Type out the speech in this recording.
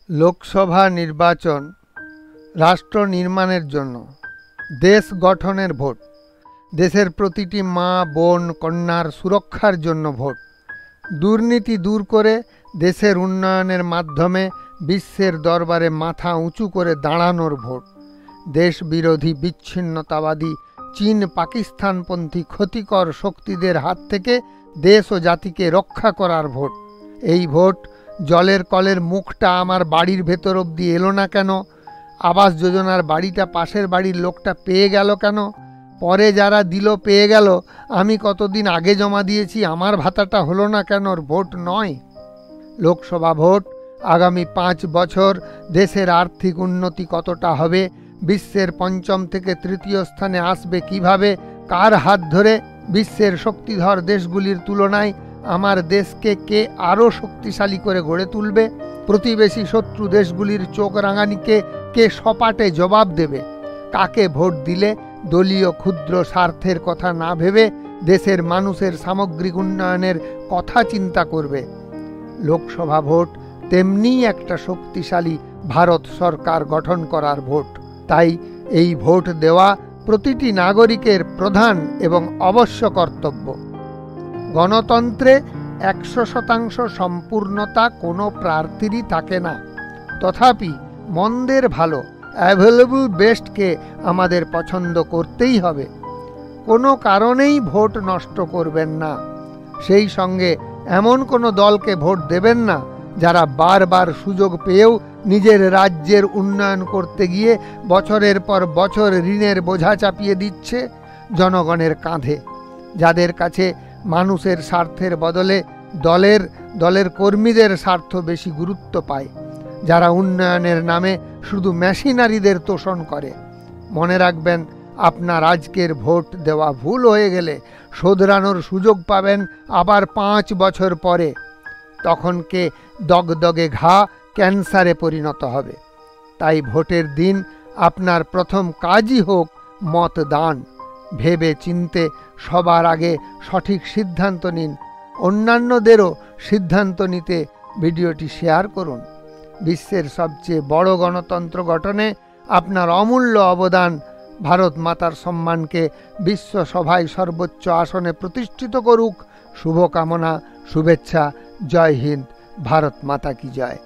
লোকসভা নির্বাচন রাষ্ট্র নির্মাণের জন্য, দেশ গঠনের ভোট, দেশের প্রতিটি মা বোন কন্যার সুরক্ষার জন্য ভোট, দুর্নীতি দূর করে দেশের উন্নয়নের মাধ্যমে বিশ্বের দরবারে মাথা উঁচু করে দাঁড়ানোর ভোট, দেশ বিরোধী বিচ্ছিন্নতাবাদী চীন পাকিস্তানপন্থী ক্ষতিকর শক্তিদের হাত থেকে দেশ ও জাতিকে রক্ষা করার ভোট। এই ভোট জলের কলের মুখটা আমার বাড়ির ভেতর অবধি এলো না কেন? আবাস যোজনার বাড়িটা পাশের বাড়ির লোকটা পেয়ে গেল কেন? পরে যারা দিল পেয়ে গেল, আমি কতদিন আগে জমা দিয়েছি আমার ভাতাটা হলো না কেন? ভোট নয়। লোকসভা ভোট আগামী 5 বছর দেশের আর্থিক উন্নতি কতটা হবে, বিশ্বের পঞ্চম থেকে তৃতীয় স্থানে আসবে কিভাবে, কার হাত ধরে বিশ্বের শক্তিধর দেশগুলির তুলনায় আমার দেশকে কে আরও শক্তিশালী করে গড়ে তুলবে, প্রতিবেশী শত্রু দেশগুলির চোখ রাঙানিকে কে সপাটে জবাব দেবে, কাকে ভোট দিলে দলীয় ক্ষুদ্র স্বার্থের কথা না ভেবে দেশের মানুষের সামগ্রিক উন্নয়নের কথা চিন্তা করবে। লোকসভা ভোট তেমনিই একটা শক্তিশালী ভারত সরকার গঠন করার ভোট। তাই এই ভোট দেওয়া প্রতিটি নাগরিকের প্রধান এবং অবশ্য কর্তব্য। গণতন্ত্রে 100% সম্পূর্ণতা কোনো প্রার্থীরই থাকে না, তথাপি মন্দের ভালো অ্যাভেলেবল বেস্টকে আমাদের পছন্দ করতেই হবে। কোনো কারণেই ভোট নষ্ট করবেন না। সেই সঙ্গে এমন কোনো দলকে ভোট দেবেন না যারা বারবার সুযোগ পেয়েও নিজের রাজ্যের উন্নয়ন করতে গিয়ে বছরের পর বছর ঋণের বোঝা চাপিয়ে দিচ্ছে জনগণের কাঁধে, যাদের কাছে মানুষের স্বার্থের বদলে দলের কর্মীদের স্বার্থ বেশি গুরুত্ব পায়, যারা উন্নয়নের নামে শুধু মেশিনারিদের তোষণ করে। মনে রাখবেন, আপনার আজকের ভোট দেওয়া ভুল হয়ে গেলে শোধরানোর সুযোগ পাবেন আবার 5 বছর পরে। তখন কে দগদগে ঘা ক্যান্সারে পরিণত হবে। তাই ভোটের দিন আপনার প্রথম কাজই হোক মতদান। ভেবে চিনতে সবার আগে সঠিক সিদ্ধান্ত নিন। অন্যান্যদেরও সিদ্ধান্ত নিতে ভিডিওটি শেয়ার করুন। বিশ্বের সবচেয়ে বড় গণতন্ত্র গঠনে আপনার অমূল্য অবদান ভারত মাতার সম্মানকে বিশ্ব সভায় সর্বোচ্চ আসনে প্রতিষ্ঠিত করুক। শুভকামনা, শুভেচ্ছা। জয় হিন্দ। ভারত মাতা কি জয়।